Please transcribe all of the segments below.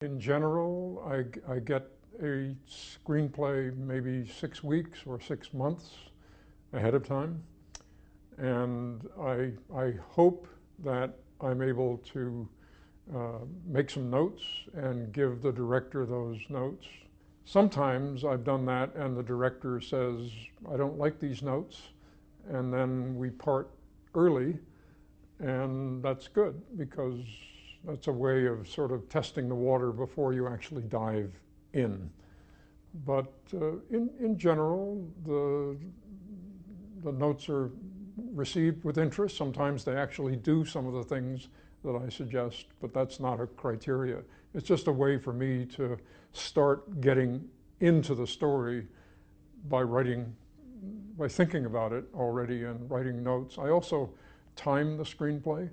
In general, I get a screenplay maybe 6 weeks or 6 months ahead of time, and I hope that I'm able to make some notes and give the director those notes. Sometimes I've done that and the director says, I don't like these notes, and then we part early, and that's good because that's a way of sort of testing the water before you actually dive in. But in general, the notes are received with interest. Sometimes they actually do some of the things that I suggest, but that's not a criteria. It's just a way for me to start getting into the story by thinking about it already and writing notes. I also time the screenplay,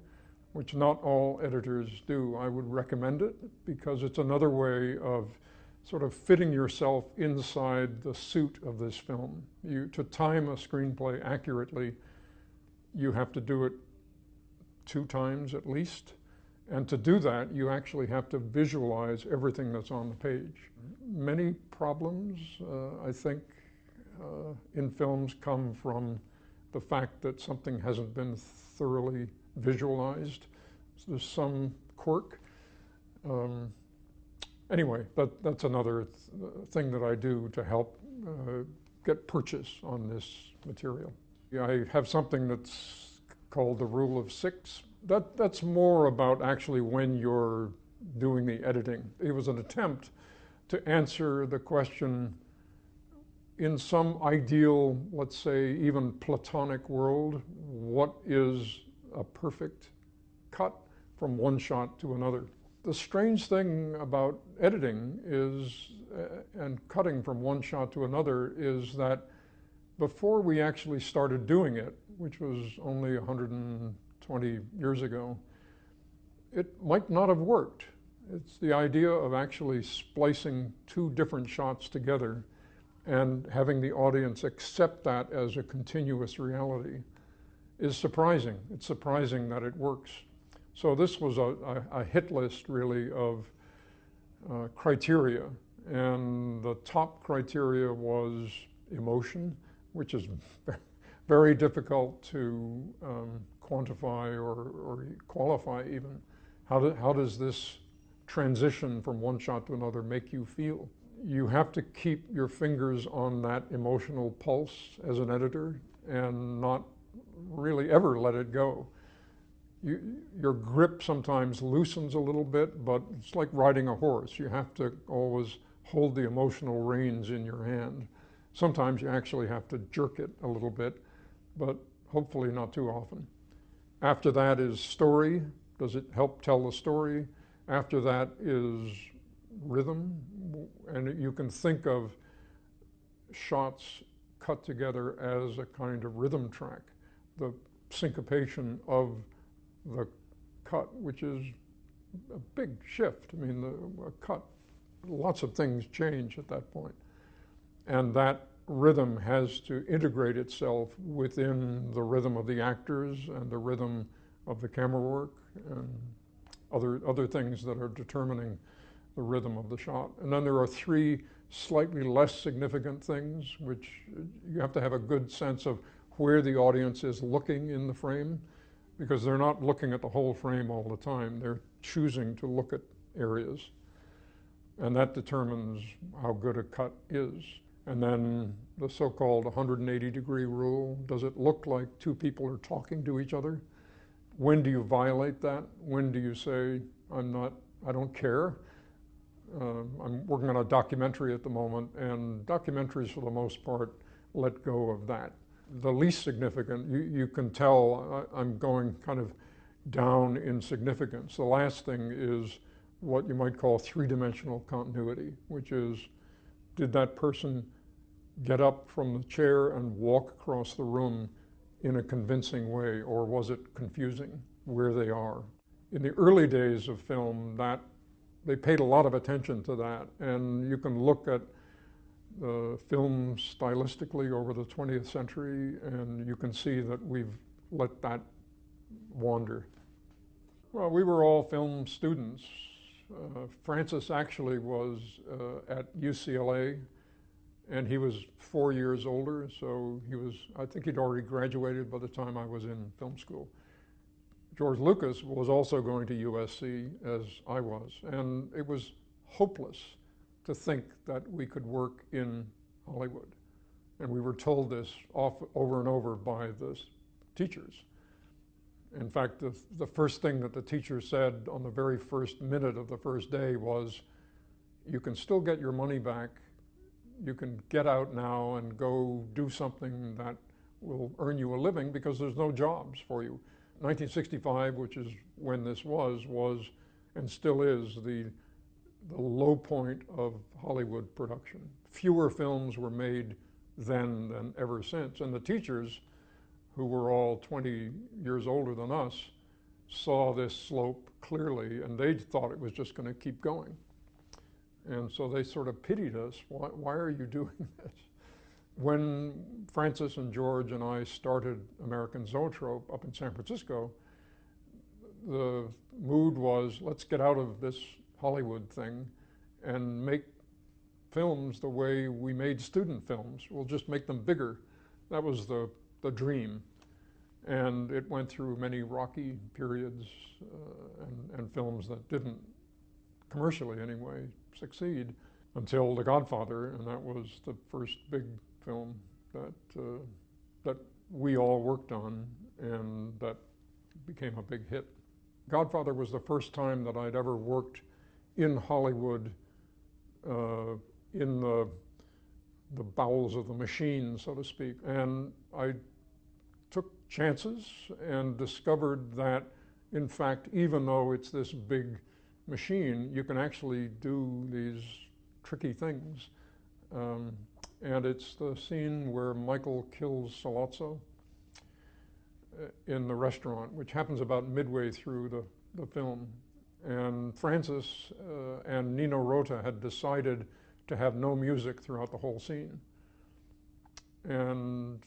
which not all editors do. I would recommend it because it's another way of sort of fitting yourself inside the suit of this film. To time a screenplay accurately, you have to do it 2 times at least. And to do that, you actually have to visualize everything that's on the page. Many problems, I think, in films come from the fact that something hasn't been thoroughly visualized. So there's some quirk. Anyway, that's another thing that I do to help get purchase on this material. I have something that's called the rule of 6. That's more about actually when you're doing the editing. It was an attempt to answer the question, in some ideal, let's say even platonic world, what is a perfect cut from one shot to another? The strange thing about editing is, and cutting from one shot to another, is that before we actually started doing it, which was only 120 years ago, it might not have worked. It's the idea of actually splicing 2 different shots together and having the audience accept that as a continuous reality is surprising. It's surprising that it works. So this was a hit list, really, of criteria. And the top criteria was emotion, which is very difficult to quantify or qualify even. How does this transition from one shot to another make you feel? You have to keep your fingers on that emotional pulse as an editor and not really ever let it go. Your grip sometimes loosens a little bit, but it's like riding a horse. You have to always hold the emotional reins in your hand. Sometimes you actually have to jerk it a little bit, but hopefully not too often. After that is story. Does it help tell the story? After that is rhythm, and you can think of shots cut together as a kind of rhythm track. The syncopation of the cut, which is a big shift. I mean, a cut, lots of things change at that point. And that rhythm has to integrate itself within the rhythm of the actors and the rhythm of the camera work and other things that are determining the rhythm of the shot. And then there are 3 slightly less significant things, which you have to have a good sense of where the audience is looking in the frame, because they're not looking at the whole frame all the time. They're choosing to look at areas. And that determines how good a cut is. And then the so-called 180-degree rule. Does it look like 2 people are talking to each other? When do you violate that? When do you say, I don't care? I'm working on a documentary at the moment, and documentaries for the most part let go of that. The least significant, you can tell I'm going kind of down in significance. The last thing is what you might call 3-dimensional continuity, which is, did that person get up from the chair and walk across the room in a convincing way, or was it confusing where they are? In the early days of film, they paid a lot of attention to that, and you can look at film stylistically over the 20th century, and you can see that we've let that wander. Well, we were all film students Francis actually was at UCLA, and he was 4 years older, so I think he'd already graduated by the time I was in film school. George Lucas was also going to USC, as I was, and it was hopeless to think that we could work in Hollywood. And we were told this over and over by the teachers. In fact, the first thing that the teacher said on the very first minute of the first day was, you can still get your money back. You can get out now and go do something that will earn you a living because there's no jobs for you. 1965, which is when this was and still is the low point of Hollywood production. Fewer films were made then than ever since. And the teachers, who were all 20 years older than us, saw this slope clearly, and they thought it was just going to keep going. And so they sort of pitied us. Why are you doing this? When Francis and George and I started American Zoetrope up in San Francisco, the mood was, let's get out of this Hollywood thing and make films the way we made student films. We'll just make them bigger. That was the dream. And it went through many rocky periods and films that didn't, commercially anyway, succeed until The Godfather, and that was the first big film that we all worked on and that became a big hit. Godfather was the first time that I'd ever worked in Hollywood, in the bowels of the machine, so to speak. And I took chances and discovered that, in fact, even though it's this big machine, you can actually do these tricky things. And it's the scene where Michael kills Sollozzo in the restaurant, which happens about midway through the film. And Francis and Nino Rota had decided to have no music throughout the whole scene. And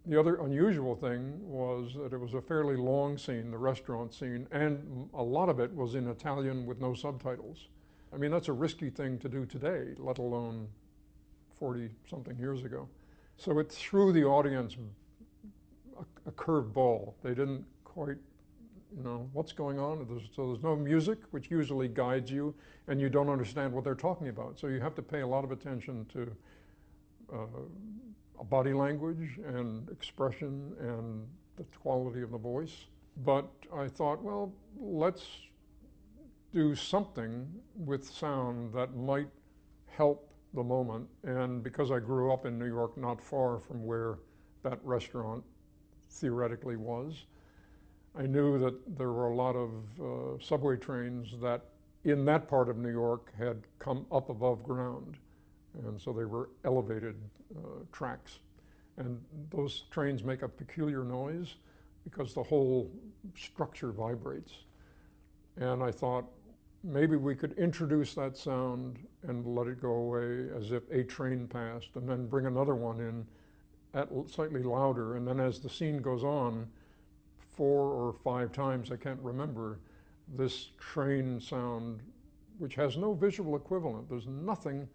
the other unusual thing was that it was a fairly long scene, the restaurant scene, and a lot of it was in Italian with no subtitles. I mean, that's a risky thing to do today, let alone 40-something years ago. So it threw the audience a curved ball. They didn't quite, what's going on? So there's no music, which usually guides you, and you don't understand what they're talking about. So you have to pay a lot of attention to body language and expression and the quality of the voice. But I thought, well, let's do something with sound that might help the moment. And because I grew up in New York, not far from where that restaurant theoretically was, I knew that there were a lot of subway trains that in that part of New York had come up above ground. And so they were elevated tracks. And those trains make a peculiar noise because the whole structure vibrates. And I thought maybe we could introduce that sound and let it go away as if a train passed, and then bring another one in at slightly louder. And then as the scene goes on, 4 or 5 times, I can't remember, this train sound, which has no visual equivalent. There's nothing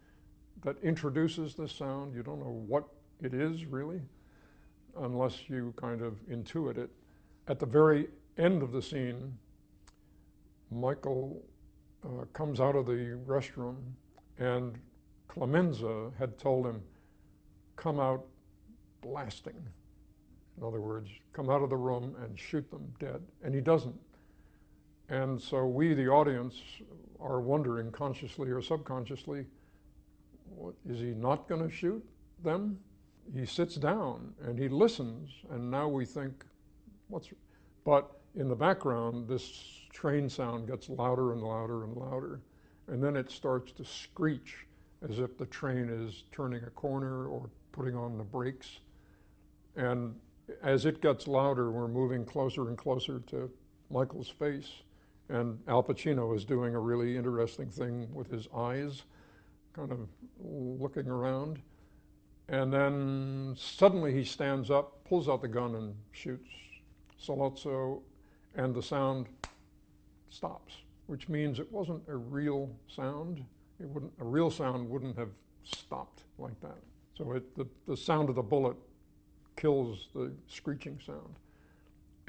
that introduces this sound. You don't know what it is really, unless you kind of intuit it. At the very end of the scene, Michael comes out of the restroom, and Clemenza had told him, come out blasting. In other words, come out of the room and shoot them dead. And he doesn't. And so we, the audience, are wondering consciously or subconsciously, what, is he not going to shoot them? He sits down and he listens, and now we think, but in the background, this train sound gets louder and louder and louder, and then it starts to screech as if the train is turning a corner or putting on the brakes. And as it gets louder, we're moving closer and closer to Michael's face, and Al Pacino is doing a really interesting thing with his eyes, kind of looking around. And then suddenly he stands up, pulls out the gun, and shoots Sollozzo, and the sound stops. which means it wasn't a real sound. A real sound wouldn't have stopped like that. So the sound of the bullet kills the screeching sound.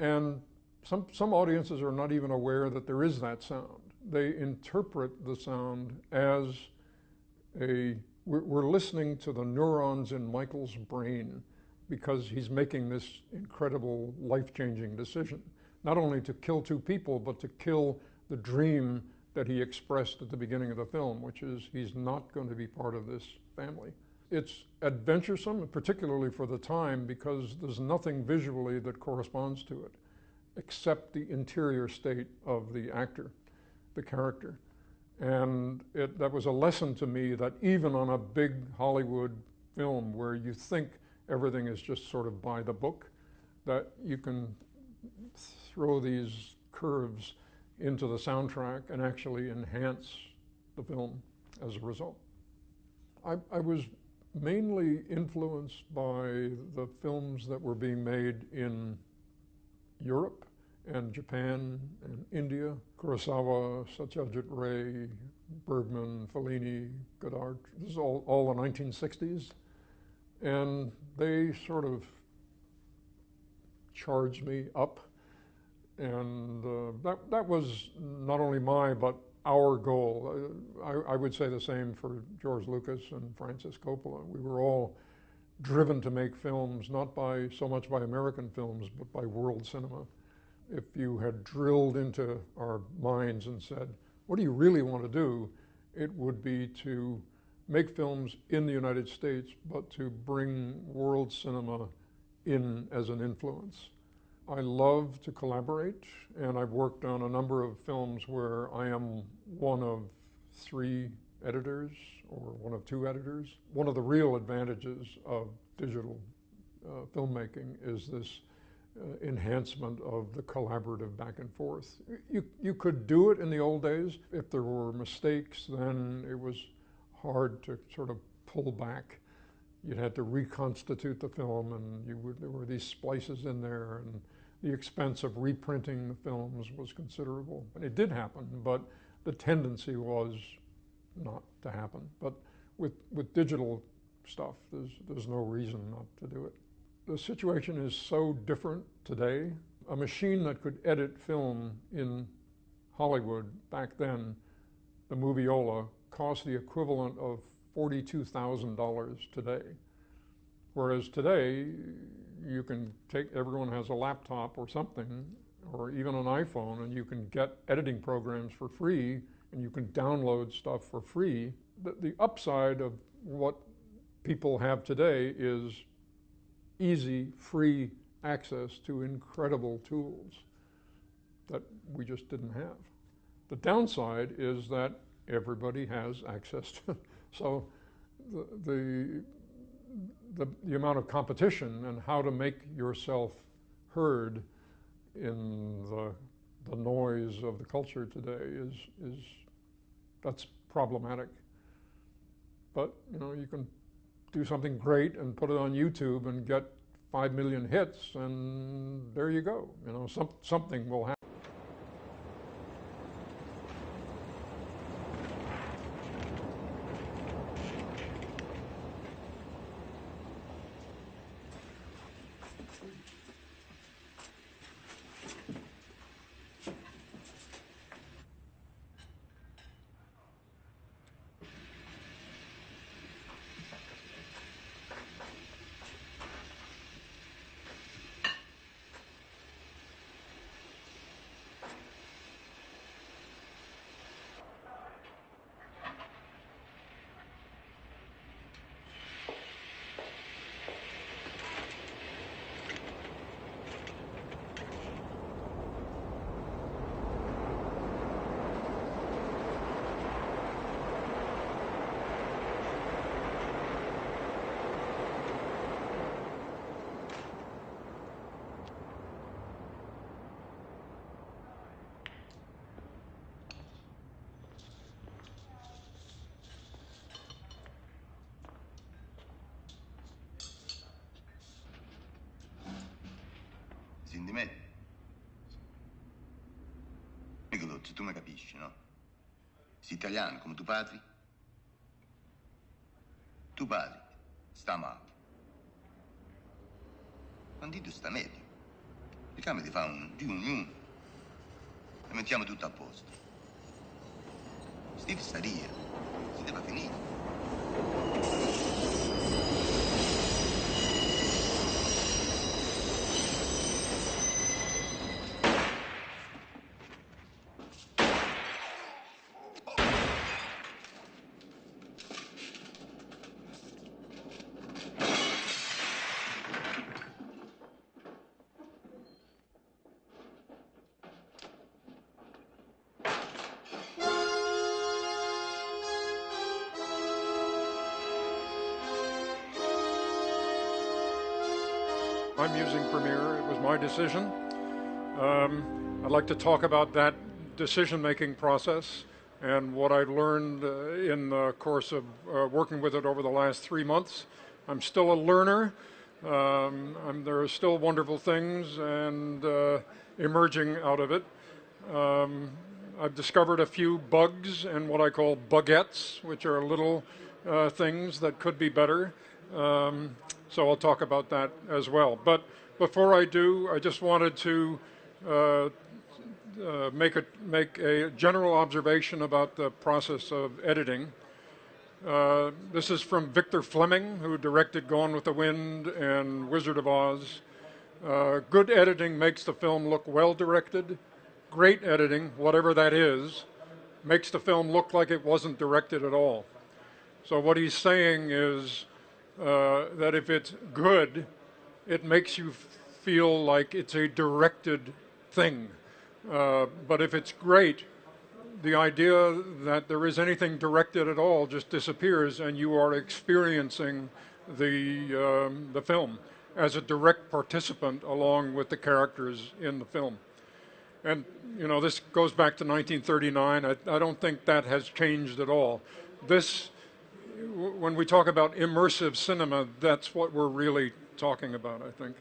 And some audiences are not even aware that there is that sound. They interpret the sound as we're listening to the neurons in Michael's brain because he's making this incredible life-changing decision, not only to kill two people, but to kill the dream that he expressed at the beginning of the film, which is he's not going to be part of this family. It's adventuresome, particularly for the time, because there's nothing visually that corresponds to it, except the interior state of the actor, the character. And that was a lesson to me that even on a big Hollywood film where you think everything is just sort of by the book, that you can throw these curves into the soundtrack and actually enhance the film as a result. I was mainly influenced by the films that were being made in Europe and Japan and India. Kurosawa, Satyajit Ray, Bergman, Fellini, Godard. This is all the 1960s. And they sort of charged me up. And that was not only my, but our goal. I would say the same for George Lucas and Francis Coppola. We were all driven to make films, not so much by American films, but by world cinema. If you had drilled into our minds and said, what do you really want to do? It would be to make films in the United States, but to bring world cinema in as an influence. I love to collaborate, and I've worked on a number of films where I am one of 3 editors or one of 2 editors. One of the real advantages of digital filmmaking is this enhancement of the collaborative back and forth. You could do it in the old days. If there were mistakes, then it was hard to sort of pull back. You'd had to reconstitute the film, and there were these splices in there, and the expense of reprinting the films was considerable. And it did happen, but the tendency was not to happen. But with digital stuff, there's no reason not to do it. The situation is so different today. A machine that could edit film in Hollywood back then, the Moviola, cost the equivalent of $42,000 today. Whereas today, you can everyone has a laptop or something, or even an iPhone, and you can get editing programs for free, and you can download stuff for free. The upside of what people have today is easy, free access to incredible tools that we just didn't have. The downside is that everybody has access to, so the amount of competition and how to make yourself heard in the noise of the culture today that's problematic. But you can do something great and put it on YouTube and get 5 million hits, and there you go. Something will happen. capisci, no? Sei italiano come tuo padre? Tuo padre sta male. Quando tu sta meglio, il cambio ti fa un riunione e mettiamo tutto a posto. Steve sta via, si deve finire. I'm using Premiere. It was my decision. I'd like to talk about that decision-making process and what I've learned in the course of working with it over the last 3 months. I'm still a learner. There are still wonderful things and emerging out of it. I've discovered a few bugs and what I call bugettes, which are little things that could be better. So I'll talk about that as well. But before I do, I just wanted to make a general observation about the process of editing. This is from Victor Fleming, who directed Gone with the Wind and Wizard of Oz. Good editing makes the film look well directed. Great editing, whatever that is, makes the film look like it wasn't directed at all. So what he's saying is that if it's good, it makes you feel like it's a directed thing. But if it's great, the idea that there is anything directed at all just disappears, and you are experiencing the film as a direct participant along with the characters in the film. And, you know, this goes back to 1939. I don't think that has changed at all. When we talk about immersive cinema, that's what we're really talking about, I think.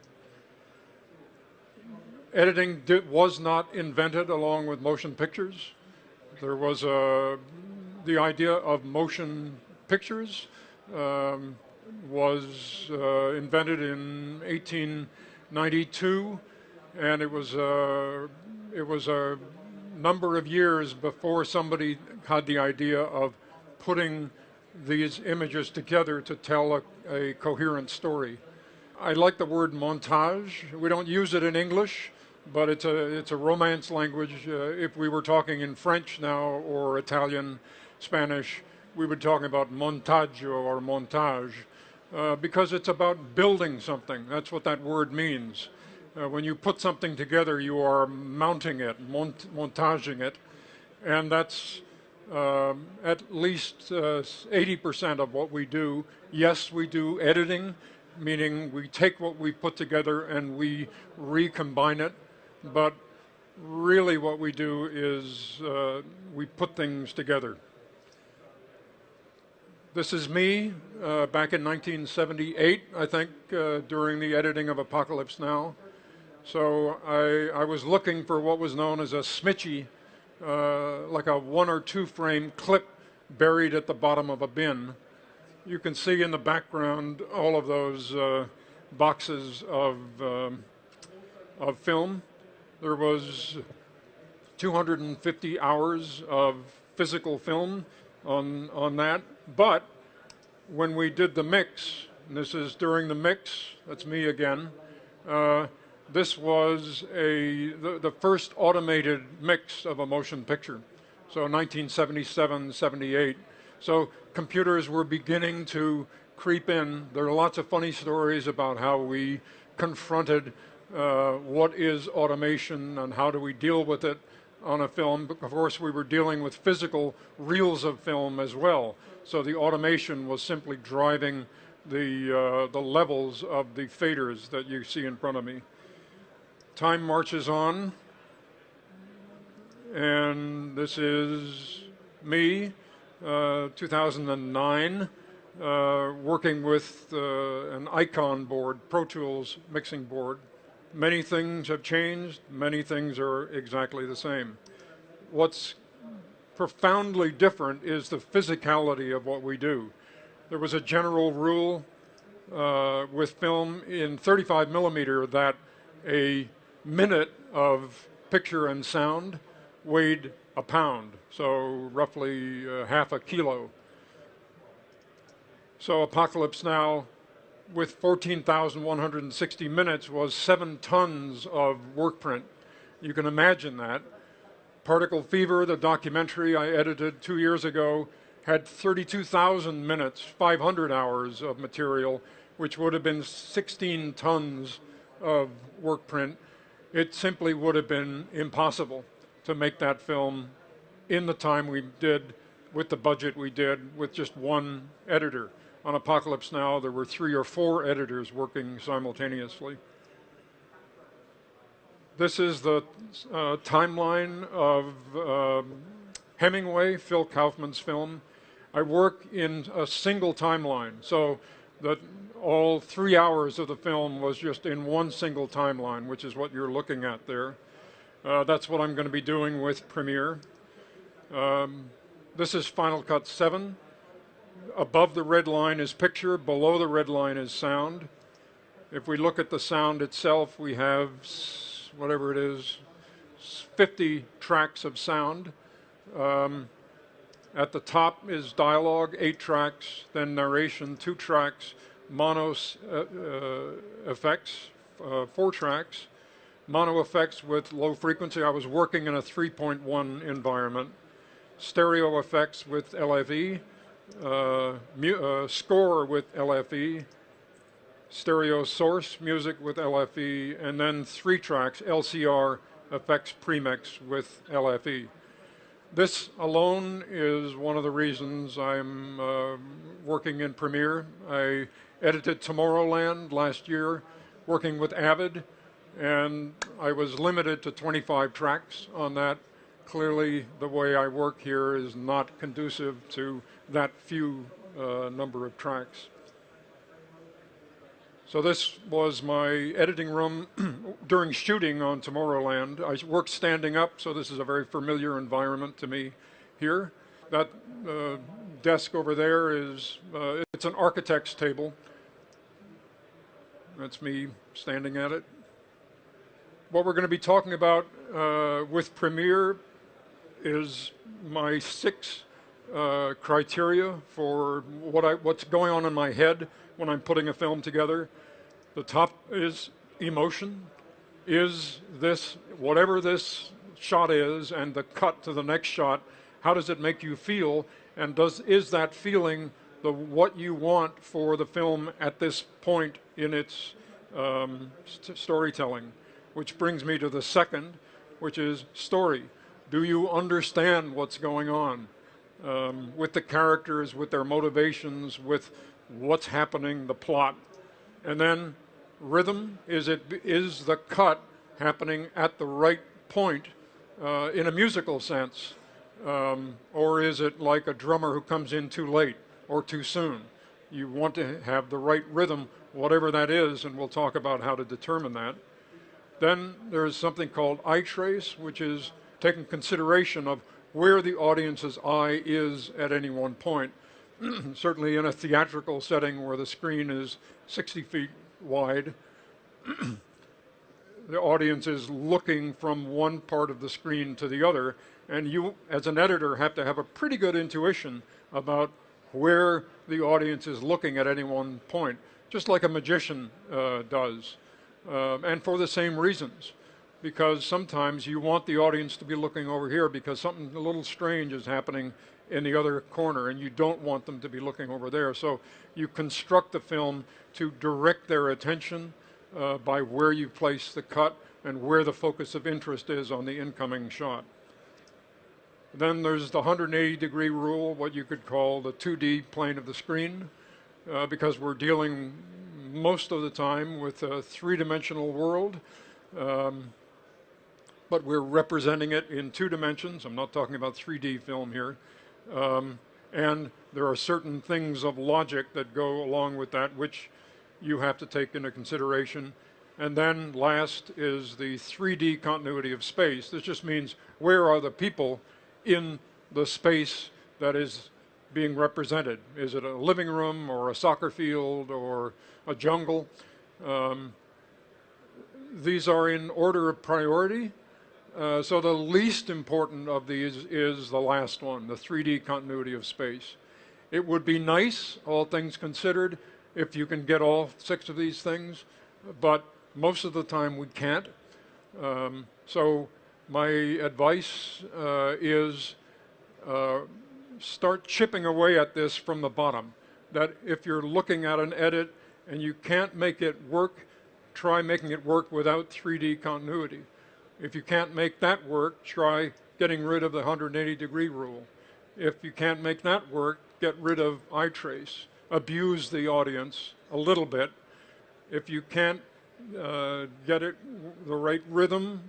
Editing was not invented along with motion pictures. There was the idea of motion pictures was invented in 1892, and it was a number of years before somebody had the idea of putting these images together to tell a coherent story. I like the word montage. We don't use it in English, but it's a Romance language. If we were talking in French now or Italian, Spanish, we would talk about montaggio or montage because it's about building something. That's what that word means. When you put something together, you are mounting it, montaging it, and that's at least 80% of what we do. Yes, we do editing, meaning we take what we put together and we recombine it, but really what we do is we put things together. This is me back in 1978, I think, during the editing of Apocalypse Now. So I was looking for what was known as a smitchy, like a 1 or 2 frame clip buried at the bottom of a bin. You can see in the background all of those boxes of film. There was 250 hours of physical film on that. But when we did the mix, and this is during the mix, that's me again, this was the first automated mix of a motion picture. So 1977, 78. So computers were beginning to creep in. There are lots of funny stories about how we confronted what is automation and how do we deal with it on a film. But of course, we were dealing with physical reels of film as well. So the automation was simply driving the levels of the faders that you see in front of me. Time marches on, and this is me, 2009, working with an Icon board, Pro Tools mixing board. Many things have changed, many things are exactly the same. What's profoundly different is the physicality of what we do. There was a general rule with film in 35 millimeter that a minute of picture and sound weighed a pound, so roughly half a kilo. So Apocalypse Now, with 14,160 minutes, was 7 tons of work print. You can imagine that. Particle Fever, the documentary I edited 2 years ago, had 32,000 minutes, 500 hours of material, which would have been 16 tons of work print. It simply would have been impossible to make that film in the time we did, with the budget we did, with just one editor. On Apocalypse Now, there were 3 or 4 editors working simultaneously. This is the timeline of Hemingway, Phil Kaufman's film. I work in a single timeline, so that all 3 hours of the film was just in one single timeline, which is what you're looking at there. That's what I'm going to be doing with Premiere. This is Final Cut 7. Above the red line is picture, below the red line is sound. If we look at the sound itself, we have, whatever it is, 50 tracks of sound. At the top is dialogue, 8 tracks, then narration, 2 tracks, mono effects, 4 tracks, mono effects with low frequency. I was working in a 3.1 environment. Stereo effects with LFE, score with LFE, stereo source music with LFE, and then 3 tracks, LCR effects premix with LFE. This alone is one of the reasons I'm working in Premiere. I edited Tomorrowland last year, working with Avid, and I was limited to 25 tracks on that. Clearly, the way I work here is not conducive to that few number of tracks. So this was my editing room during shooting on Tomorrowland. I worked standing up, so this is a very familiar environment to me here. That desk over there is, it's an architect's table. That's me standing at it. What we're going to be talking about with Premiere is my 6 criteria for what's going on in my head when I'm putting a film together. The top is emotion. Is this, whatever this shot is and the cut to the next shot, how does it make you feel? And is that feeling what you want for the film at this point in its storytelling? Which brings me to the second, which is story. Do you understand what's going on with the characters, with their motivations, with what's happening, the plot? And then rhythm, is the cut happening at the right point in a musical sense? Or is it like a drummer who comes in too late or too soon? You want to have the right rhythm, whatever that is, and we'll talk about how to determine that. Then there's something called eye trace, which is taking consideration of where the audience's eye is at any one point. Certainly in a theatrical setting where the screen is 60 feet wide, the audience is looking from one part of the screen to the other, and you, as an editor, have to have a pretty good intuition about where the audience is looking at any one point, just like a magician does, and for the same reasons. Because sometimes you want the audience to be looking over here because something a little strange is happening in the other corner, and you don't want them to be looking over there. So you construct the film to direct their attention by where you place the cut and where the focus of interest is on the incoming shot. Then there's the 180-degree rule, what you could call the 2D plane of the screen, because we're dealing most of the time with a 3-dimensional world. But we're representing it in 2 dimensions. I'm not talking about 3D film here. And there are certain things of logic that go along with that, which you have to take into consideration. And then last is the 3D continuity of space. This just means where are the people in the space that is being represented. Is it a living room or a soccer field or a jungle? These are in order of priority. So the least important of these is the last one, the 3D continuity of space. It would be nice, all things considered, if you can get all 6 of these things, but most of the time we can't. So my advice is start chipping away at this from the bottom. That if you're looking at an edit and you can't make it work, try making it work without 3D continuity. If you can't make that work, try getting rid of the 180-degree rule. If you can't make that work, get rid of eye trace. Abuse the audience a little bit. If you can't get it the right rhythm,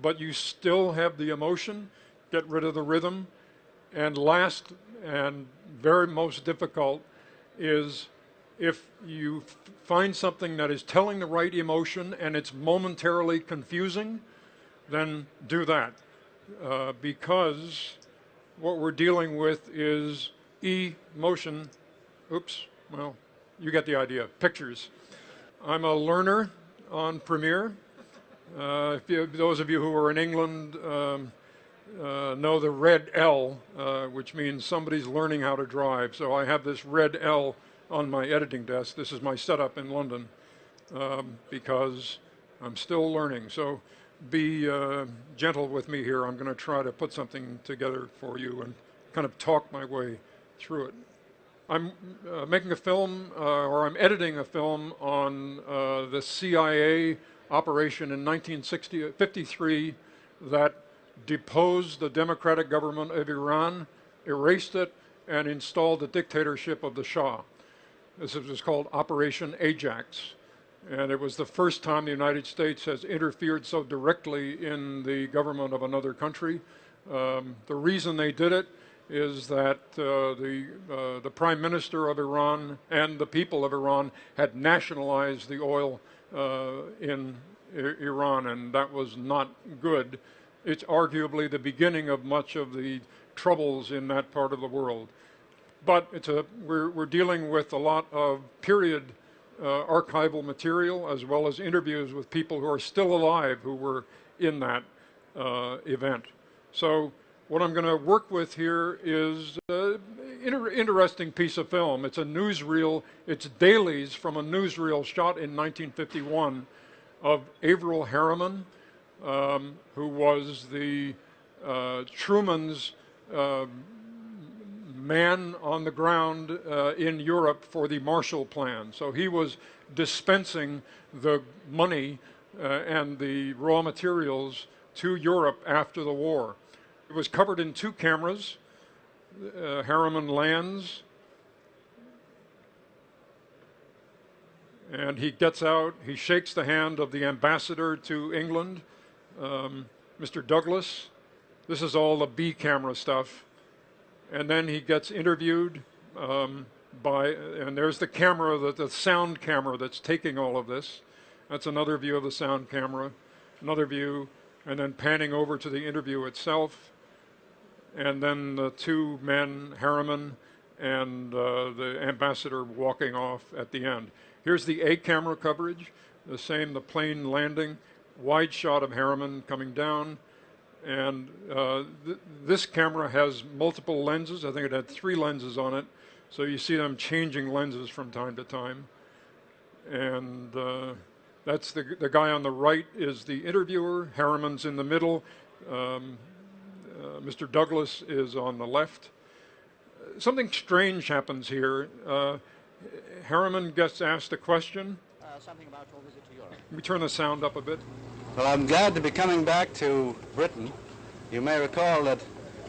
but you still have the emotion, get rid of the rhythm. And last and very most difficult is if you find something that is telling the right emotion and it's momentarily confusing, then do that. Because what we're dealing with is emotion. Oops, well, you get the idea. Pictures. I'm a learner on Premiere. Those of you who are in England know the red L, which means somebody's learning how to drive. So I have this red L on my editing desk. This is my setup in London because I'm still learning. So be gentle with me here. I'm going to try to put something together for you and kind of talk my way through it. I'm making a film, or I'm editing a film on the CIA operation in 1953 that deposed the democratic government of Iran, erased it, and installed the dictatorship of the Shah. This was called Operation Ajax. And it was the first time the United States has interfered so directly in the government of another country. The reason they did it is that the Prime Minister of Iran and the people of Iran had nationalized the oil in Iran, and that was not good. It's arguably the beginning of much of the troubles in that part of the world. But we're dealing with a lot of period archival material as well as interviews with people who are still alive who were in that event. So what I'm going to work with here is an interesting piece of film. It's a newsreel. It's dailies from a newsreel shot in 1951 of Averell Harriman, who was the Truman's man on the ground in Europe for the Marshall Plan. So he was dispensing the money and the raw materials to Europe after the war. It was covered in 2 cameras. Harriman lands, and he gets out. He shakes the hand of the ambassador to England, Mr. Douglas. This is all the B camera stuff. And then he gets interviewed and there's the camera, the sound camera that's taking all of this. That's another view of the sound camera, another view, and then panning over to the interview itself. And then the 2 men, Harriman and the ambassador, walking off at the end. Here's the A camera coverage, the plane landing, wide shot of Harriman coming down. And this camera has multiple lenses. I think it had 3 lenses on it. So you see them changing lenses from time to time. And that's the guy on the right is the interviewer. Harriman's in the middle. Mr. Douglas is on the left. Something strange happens here. Harriman gets asked a question. Something about your visit to Europe. Let me turn the sound up a bit. Well, I'm glad to be coming back to Britain. You may recall that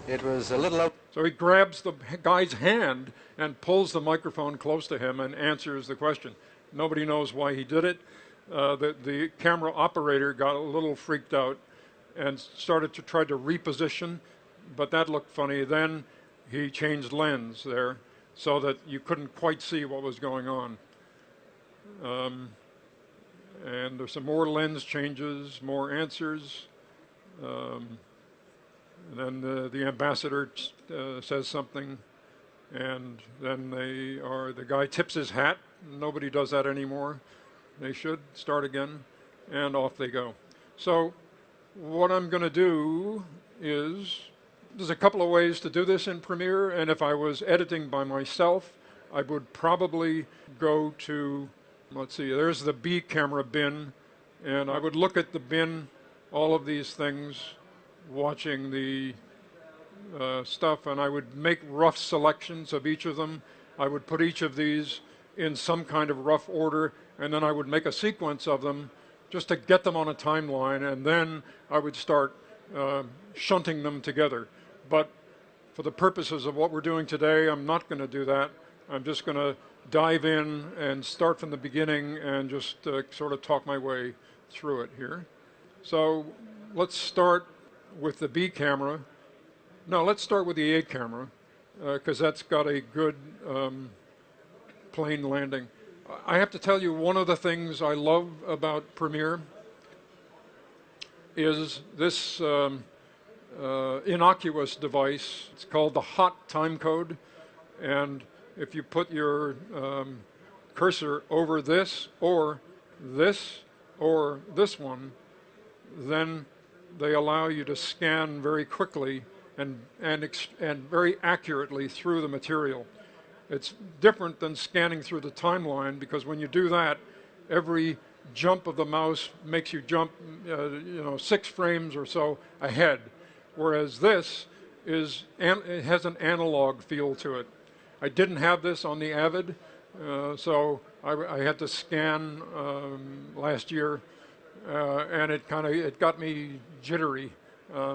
it was a little... So he grabs the guy's hand and pulls the microphone close to him and answers the question. Nobody knows why he did it. The camera operator got a little freaked out and started to try to reposition, but that looked funny. Then he changed lens there so that you couldn't quite see what was going on. And there's some more lens changes, more answers. And then the ambassador says something, and then the guy tips his hat. Nobody does that anymore. They should start again, and off they go. So what I'm going to do is, there's a couple of ways to do this in Premiere, and if I was editing by myself, I would probably go to, let's see, there's the B camera bin, and I would look at the bin, all of these things, watching the stuff, and I would make rough selections of each of them. I would put each of these in some kind of rough order, and then I would make a sequence of them just to get them on a timeline, and then I would start shunting them together. But for the purposes of what we're doing today, I'm not going to do that. I'm just going to dive in and start from the beginning and just sort of talk my way through it here. So let's start with the B camera. No, let's start with the A camera, because that's got a good plane landing. I have to tell you, one of the things I love about Premiere is this innocuous device. It's called the hot timecode, and if you put your cursor over this or this one, then they allow you to scan very quickly and very accurately through the material. It's different than scanning through the timeline, because when you do that, every jump of the mouse makes you jump 6 frames or so ahead, whereas this it has an analog feel to it. I didn't have this on the Avid, so I had to scan last year, and it got me jittery.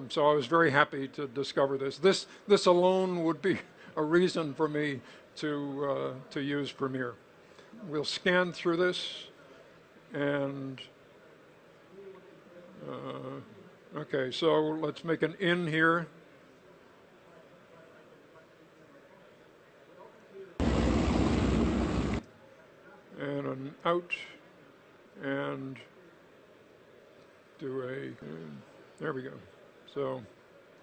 So I was very happy to discover this. This alone would be a reason for me to use Premiere. We'll scan through this, and okay, so let's make an in here. And an out, and do there we go. So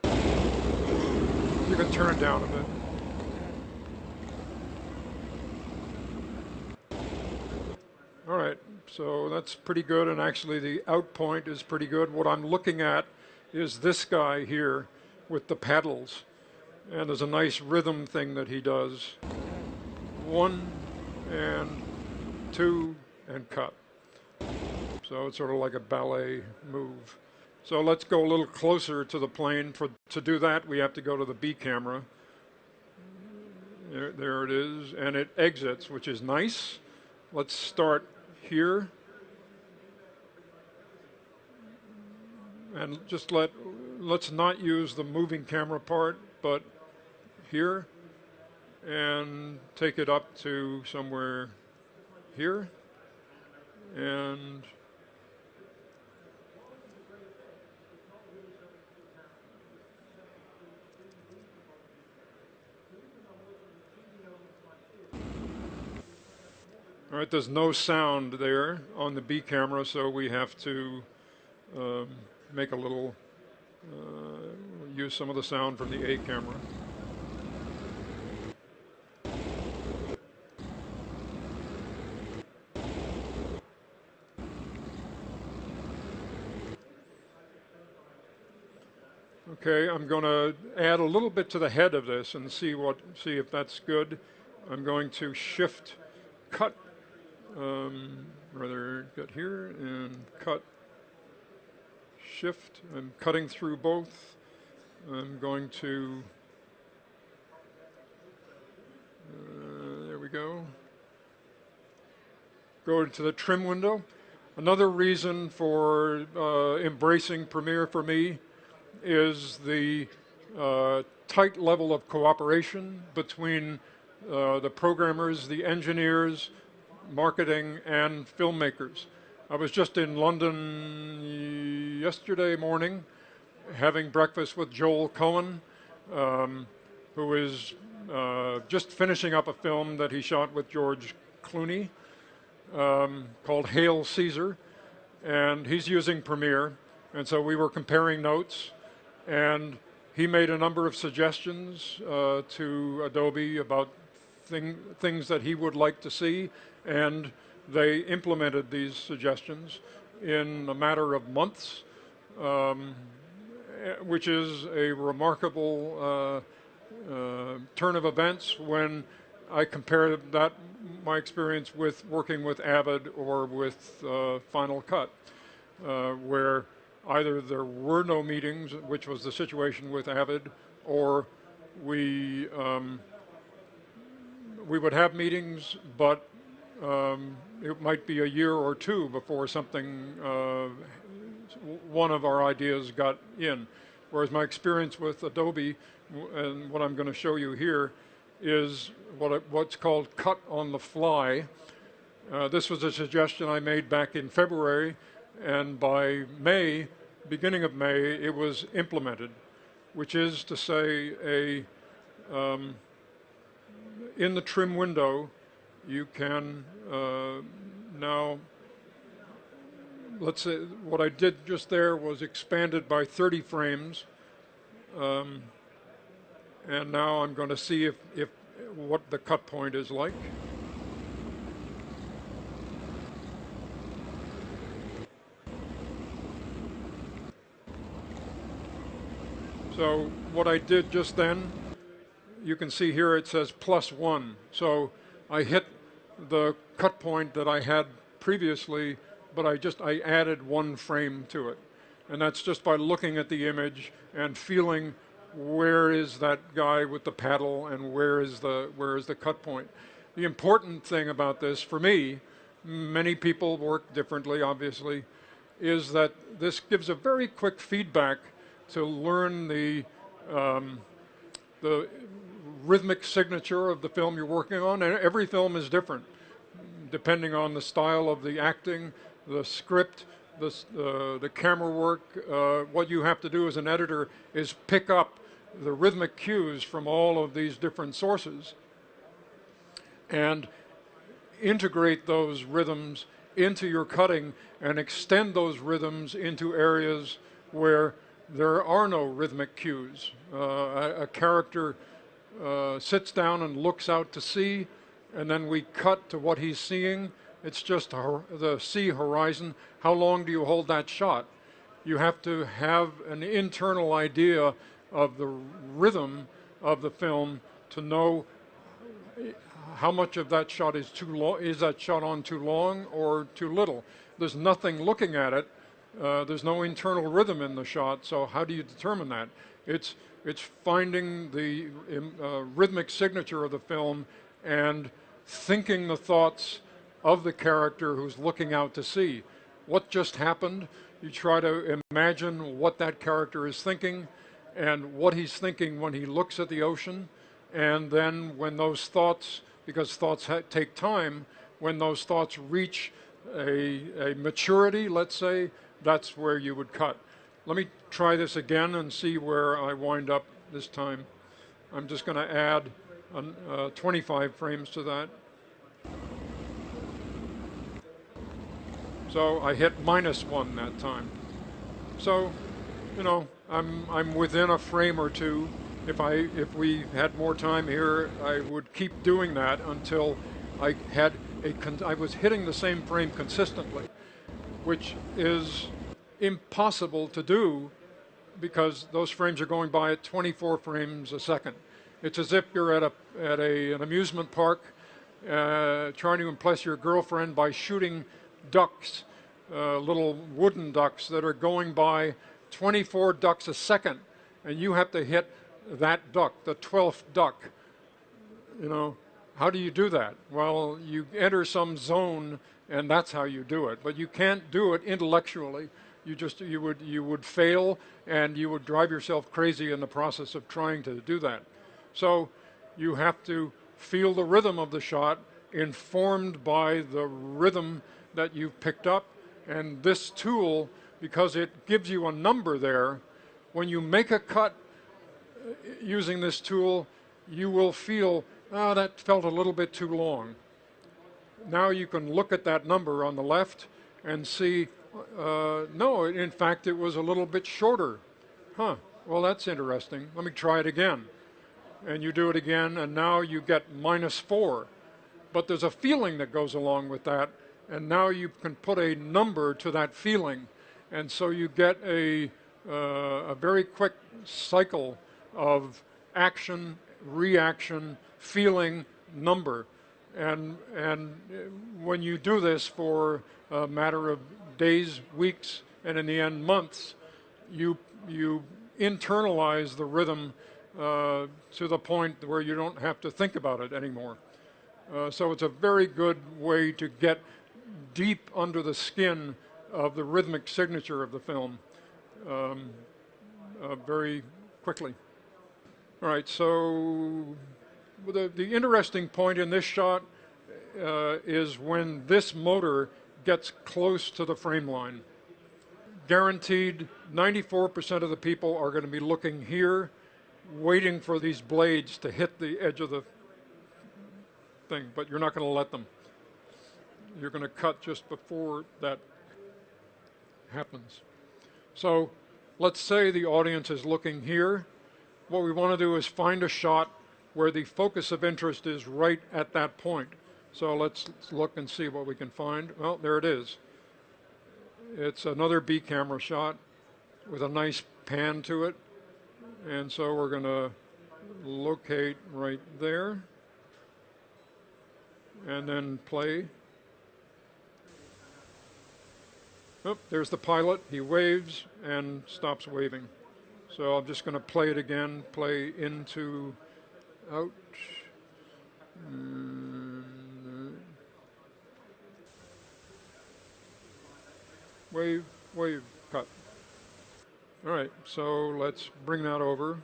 you can turn it down a bit. All right, so that's pretty good, and actually the out point is pretty good. What I'm looking at is this guy here with the paddles, and there's a nice rhythm thing that he does. 1 and 2 and cut. So it's sort of like a ballet move. So let's go a little closer to the plane. To do that, we have to go to the B camera. There it is, and it exits, which is nice. Let's start here. And just let's not use the moving camera part, but here, and take it up to somewhere here, and all right, there's no sound there on the B camera, so we have to make a little, use some of the sound from the A camera. Okay, I'm going to add a little bit to the head of this and see if that's good. I'm going to shift cut, rather get here and cut, shift. I'm cutting through both. I'm going to, there we go. Go to the trim window. Another reason for embracing Premiere for me is the tight level of cooperation between the programmers, the engineers, marketing, and filmmakers. I was just in London yesterday morning having breakfast with Joel Cohen, who is just finishing up a film that he shot with George Clooney called Hail Caesar, and he's using Premiere, and so we were comparing notes. And he made a number of suggestions to Adobe about things that he would like to see, and they implemented these suggestions in a matter of months, which is a remarkable turn of events when I compare that, my experience with working with Avid or with Final Cut, where either there were no meetings, which was the situation with Avid, or we would have meetings, but it might be a year or two before something, one of our ideas got in. Whereas my experience with Adobe, and what I'm going to show you here, is what's called cut on the fly. This was a suggestion I made back in February, and by May, beginning of May, it was implemented, which is to say in the trim window, you can now, let's say what I did just there was expanded by 30 frames, and now I'm going to see if what the cut point is like. So what I did just then, you can see here it says +1. So I hit the cut point that I had previously, but I added 1 frame to it. And that's just by looking at the image and feeling where is that guy with the paddle and where is the cut point. The important thing about this, for me, many people work differently obviously, is that this gives a very quick feedback to learn the rhythmic signature of the film you're working on. And every film is different, depending on the style of the acting, the script, the camera work. What you have to do as an editor is pick up the rhythmic cues from all of these different sources and integrate those rhythms into your cutting and extend those rhythms into areas where there are no rhythmic cues. A character sits down and looks out to sea, and then we cut to what he's seeing. It's just the sea horizon. How long do you hold that shot? You have to have an internal idea of the rhythm of the film to know how much of that shot is too long. Is that shot on too long or too little? There's nothing looking at it. There's no internal rhythm in the shot, so how do you determine that? It's finding the rhythmic signature of the film and thinking the thoughts of the character who's looking out to sea. What just happened? You try to imagine what that character is thinking and what he's thinking when he looks at the ocean, and then when those thoughts, because thoughts take time, when those thoughts reach a maturity, let's say, that's where you would cut. Let me try this again and see where I wind up this time. I'm just going to add 25 frames to that. So I hit -1 that time. So, you know, I'm within a frame or two. If we had more time here, I would keep doing that until I had I was hitting the same frame consistently, which is impossible to do because those frames are going by at 24 frames a second. It's as if you're at an amusement park trying to impress your girlfriend by shooting ducks, little wooden ducks that are going by 24 ducks a second, and you have to hit that duck, the 12th duck. You know, how do you do that? Well, you enter some zone, and that's how you do it. But you can't do it intellectually. You would fail, and you would drive yourself crazy in the process of trying to do that. So you have to feel the rhythm of the shot, informed by the rhythm that you've picked up. And this tool, because it gives you a number there, when you make a cut using this tool, you will feel, oh, that felt a little bit too long. Now you can look at that number on the left and see, no, in fact, it was a little bit shorter. Huh, well, that's interesting. Let me try it again. And you do it again, and now you get -4. But there's a feeling that goes along with that, and now you can put a number to that feeling. And so you get a very quick cycle of action, reaction, feeling, number. And when you do this for a matter of days, weeks, and in the end, months, you internalize the rhythm to the point where you don't have to think about it anymore. So it's a very good way to get deep under the skin of the rhythmic signature of the film very quickly. All right, so the interesting point in this shot is when this motor gets close to the frame line. Guaranteed 94% of the people are going to be looking here, waiting for these blades to hit the edge of the thing, but you're not going to let them. You're going to cut just before that happens. So let's say the audience is looking here. What we want to do is find a shot where the focus of interest is right at that point. So let's look and see what we can find. Well, there it is. It's another B camera shot with a nice pan to it. And so we're going to locate right there and then play. Oh, there's the pilot. He waves and stops waving. So I'm just going to play it again, play into, out. Wave, wave, cut. All right, so let's bring that over.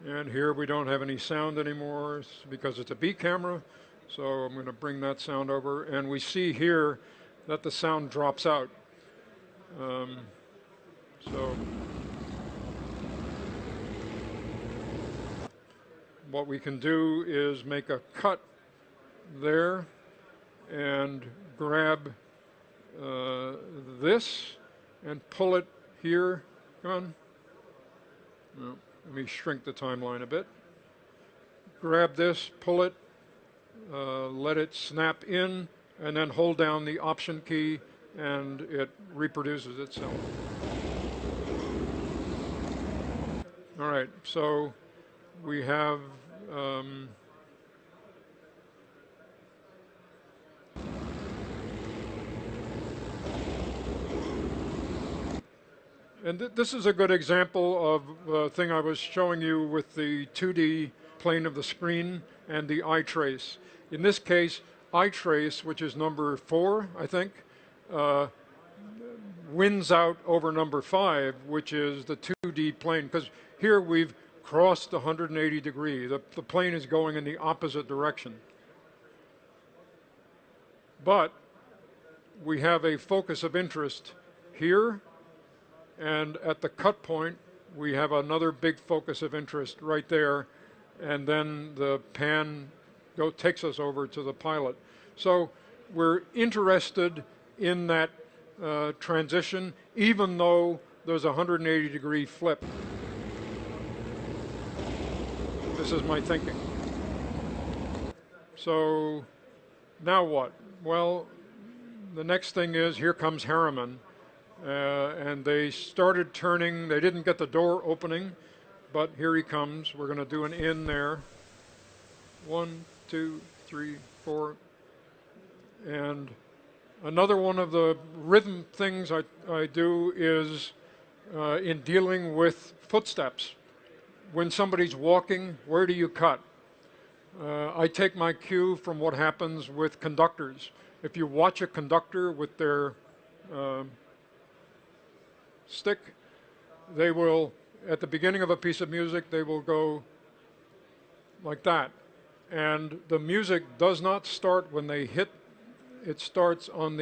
And here we don't have any sound anymore because it's a B camera. So I'm going to bring that sound over. And we see here that the sound drops out. So what we can do is make a cut there and grab this and pull it here. Come on. No. Let me shrink the timeline a bit. Grab this, pull it, let it snap in, and then hold down the Option key, and it reproduces itself. All right, so we have and this is a good example of the thing I was showing you with the 2D plane of the screen and the eye trace. In this case, eye trace, which is number 4, I think, wins out over number 5, which is the 2D plane, because here we've crossed the 180 degree. The plane is going in the opposite direction. But we have a focus of interest here, and at the cut point, we have another big focus of interest right there, and then the pan takes us over to the pilot. So we're interested in that transition, even though there's a 180 degree flip. This is my thinking. So now what? Well, the next thing is, here comes Harriman. And they started turning. They didn't get the door opening, but here he comes. We're going to do an in there. 1, 2, 3, 4. And another one of the rhythm things I do is in dealing with footsteps. When somebody's walking, where do you cut? I take my cue from what happens with conductors. If you watch a conductor with their stick, they will, at the beginning of a piece of music, they will go like that. And the music does not start when they hit, it starts on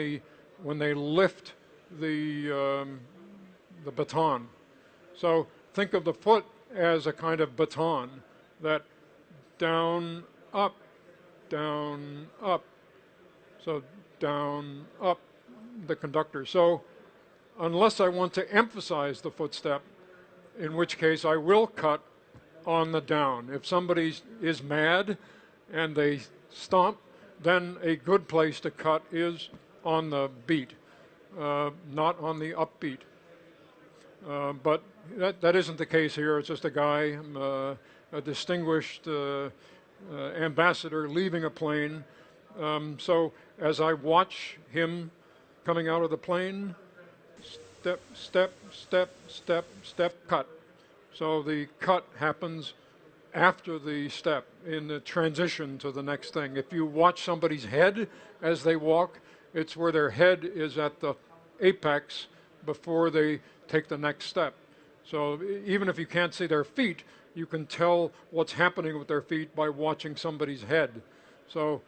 when they lift the baton. So think of the foot as a kind of baton that down, up, down, up. So down, up, the conductor. So unless I want to emphasize the footstep, in which case I will cut on the down. If somebody is mad and they stomp, then a good place to cut is on the beat, not on the upbeat. But that isn't the case here. It's just a guy, a distinguished ambassador leaving a plane. So as I watch him coming out of the plane, step, step, step, step, step, cut. So the cut happens after the step in the transition to the next thing. If you watch somebody's head as they walk, it's where their head is at the apex before they take the next step. So even if you can't see their feet, you can tell what's happening with their feet by watching somebody's head. So,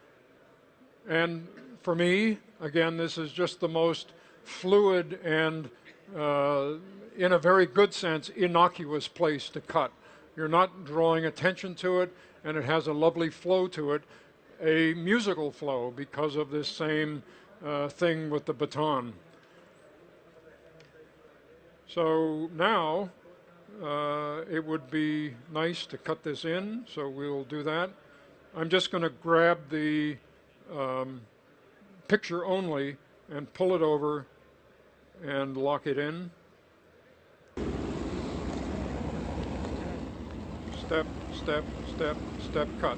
and for me, again, this is just the most fluid and, in a very good sense, innocuous place to cut. You're not drawing attention to it, and it has a lovely flow to it, a musical flow because of this same thing with the baton. So now it would be nice to cut this in, so we'll do that. I'm just going to grab the picture only and pull it over and lock it in. Step, step, step, step, cut.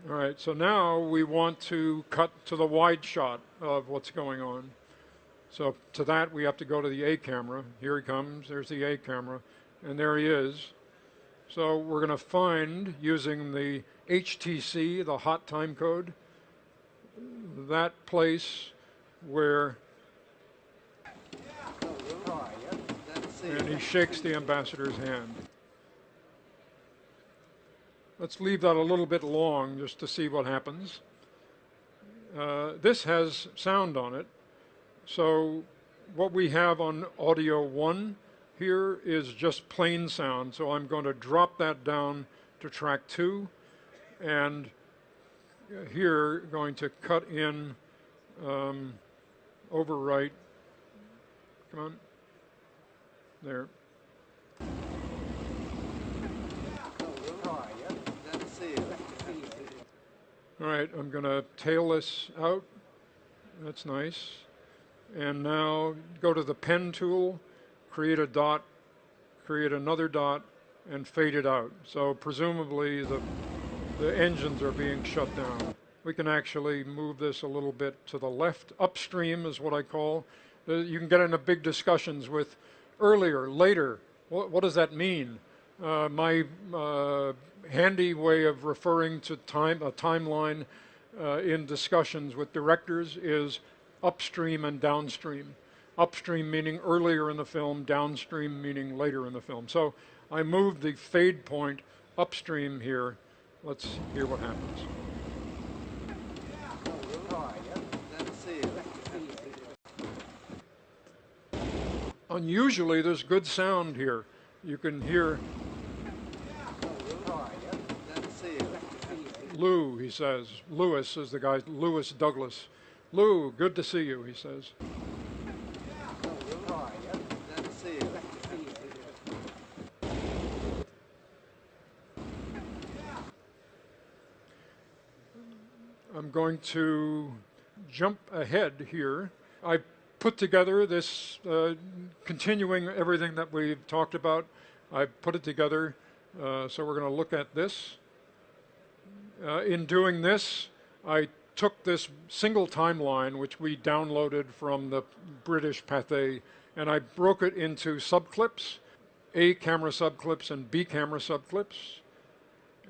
All right, so now we want to cut to the wide shot of what's going on. So to that, we have to go to the A camera. Here he comes, there's the A camera, and there he is. So we're going to find, using the HTC, the hot time code, that place where, and he shakes the ambassador's hand. Let's leave that a little bit long just to see what happens. This has sound on it. So what we have on audio 1 here is just plain sound. So I'm going to drop that down to track 2, and here going to cut in overwrite. Come on. There. All right, I'm going to tail this out. That's nice. And now go to the pen tool, create a dot, create another dot, and fade it out. So presumably the engines are being shut down. We can actually move this a little bit to the left. Upstream is what I call. You can get into big discussions with earlier, later. What does that mean? My handy way of referring to a timeline in discussions with directors is upstream and downstream. Upstream meaning earlier in the film, downstream meaning later in the film. So I moved the fade point upstream here. Let's hear what happens. Unusually, there's good sound here. You can hear Lou, he says. Lewis is the guy, Lewis Douglas. Lou, good to see you, he says. I'm going to jump ahead here. I put together this, continuing everything that we've talked about. I put it together, so we're going to look at this. In doing this, I took this single timeline, which we downloaded from the British Pathé, and I broke it into subclips, A camera subclips and B camera subclips.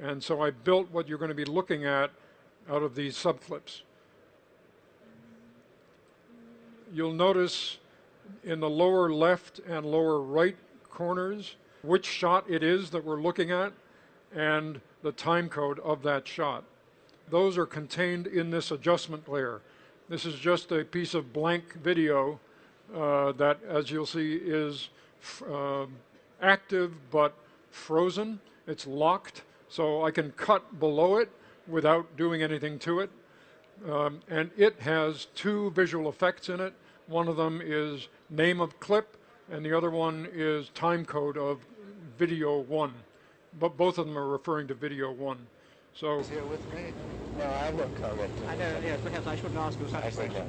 And so I built what you're going to be looking at out of these subclips. You'll notice in the lower left and lower right corners which shot it is that we're looking at and the time code of that shot. Those are contained in this adjustment layer. This is just a piece of blank video that, as you'll see, is active but frozen. It's locked So I can cut below it without doing anything to it. And it has two visual effects in it. One of them is name of clip, and the other one is time code of video 1. But both of them are referring to video 1. So Is here with me? No, I will call it. I know, yes, perhaps I shouldn't ask you such a question.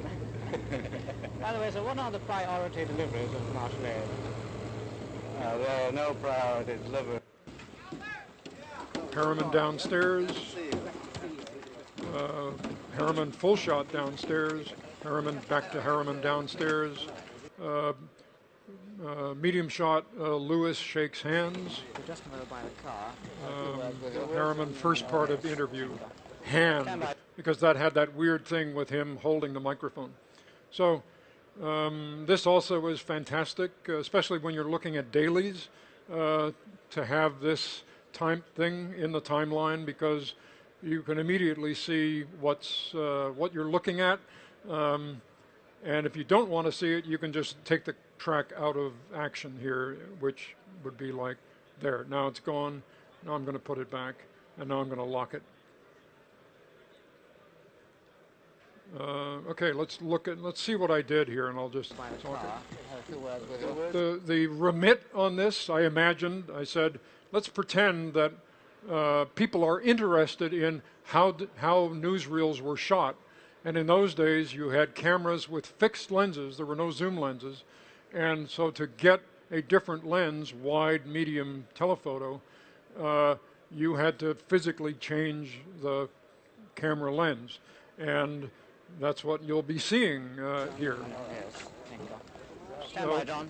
By the way, so what are the priority deliveries of martial aid? There are no priority deliveries. Harriman downstairs, Harriman full shot downstairs, Harriman back to Harriman downstairs, medium shot, Lewis shakes hands, Just come over by the car. Harriman first part of the interview, hand, because that had that weird thing with him holding the microphone. So this also was fantastic, especially when you're looking at dailies, to have this time thing in the timeline, because you can immediately see what you're looking at, and if you don't want to see it, you can just take the track out of action here, which would be like there. Now it's gone. Now I'm going to put it back, and now I'm going to lock it. Okay, let's see what I did here, and I'll just talk it. The remit on this, I said, let's pretend that people are interested in how newsreels were shot. And in those days, you had cameras with fixed lenses. There were no zoom lenses. And so to get a different lens, wide, medium, telephoto, you had to physically change the camera lens. And that's what you'll be seeing here. Yes, thank you. Stand by, John.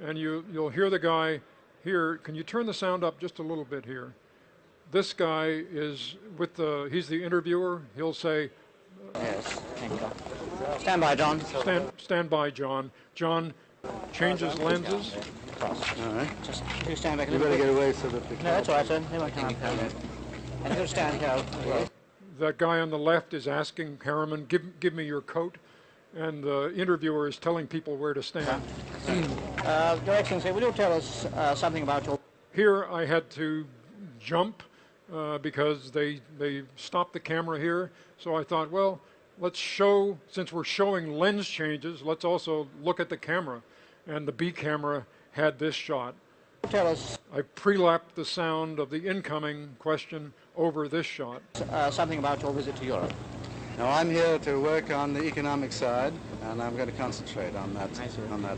And you'll hear the guy here. Can you turn the sound up just a little bit here? This guy is he's the interviewer. He'll say, Yes, thank you. Stand by, John. Stand by, John. John changes lenses. All right. Just you stand back a You little better bit. get away so that the No, that's all right, sir. They won't come up. And you stand here. That guy on the left is asking Harriman, give me your coat. And the interviewer is telling people where to stand. Your Excellency, will you tell us something about your... Here I had to jump because they stopped the camera here. So I thought, well, let's show, since we're showing lens changes, let's also look at the camera. And the B camera had this shot. Tell us I pre-lapped the sound of the incoming question over this shot. something about your visit to Europe. Now I'm here to work on the economic side, and I'm going to concentrate on that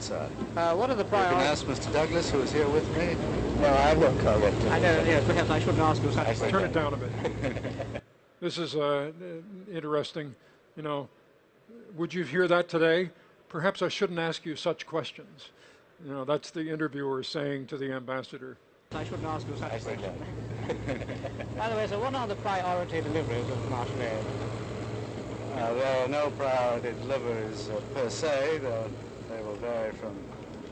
side. What are the You can priorities? ask Mr. Douglas, who is here with me. No, I will call it. I know, yes, perhaps I shouldn't ask you such a question. Turn it down a bit. This is interesting. You know, would you hear that today? Perhaps I shouldn't ask you such questions. You know, that's the interviewer saying to the ambassador. I shouldn't ask you such a question. By the way, so what are the priority deliveries of martial aid? There are no priority deliveries per se. They will vary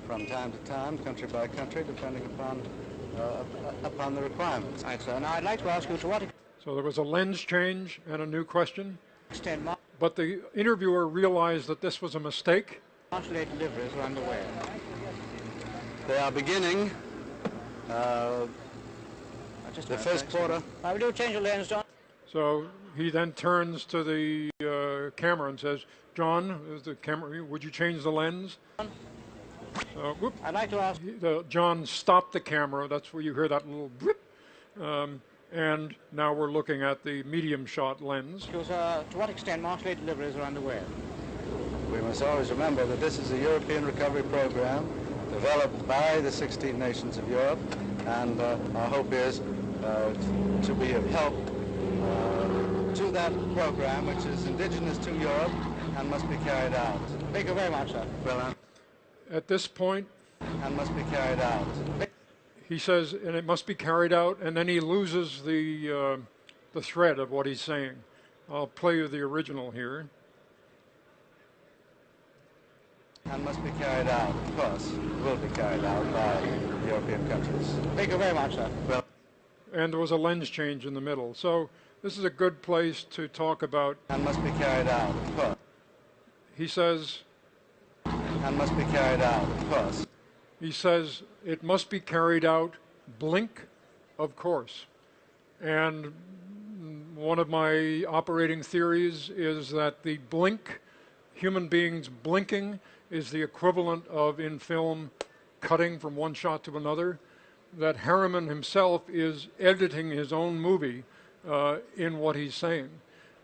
from time to time, country by country, depending upon the requirements. Right, sir. Now I'd like to ask you to what So there was a lens change and a new question. extent But the interviewer realized that this was a mistake. martial aid deliveries are underway. They are beginning Just the first quarter. Will you change your lens, John? So he then turns to the camera and says, John, is the camera, would you change the lens? So, whoop, I'd like to ask... John stopped the camera. That's where you hear that little blip. And now we're looking at the medium shot lens. To what extent martial aid deliveries are underway? We must always remember that this is a European recovery program developed by the 16 nations of Europe, and our hope is to be of help to that program, which is indigenous to Europe and must be carried out. Thank you very much, sir. Well, At this point, and must be carried out. he says, and it must be carried out, and then he loses the thread of what he's saying. I'll play you the original here. And must be carried out, of course, will be carried out by European countries. Thank you very much, sir. Well, And there was a lens change in the middle. So this is a good place to talk about. and must be carried out, of course. He says, And must be carried out, of course. it must be carried out, blink, of course. And one of my operating theories is that the blink, human beings blinking, is the equivalent of, in film, cutting from one shot to another. That Harriman himself is editing his own movie in what he's saying.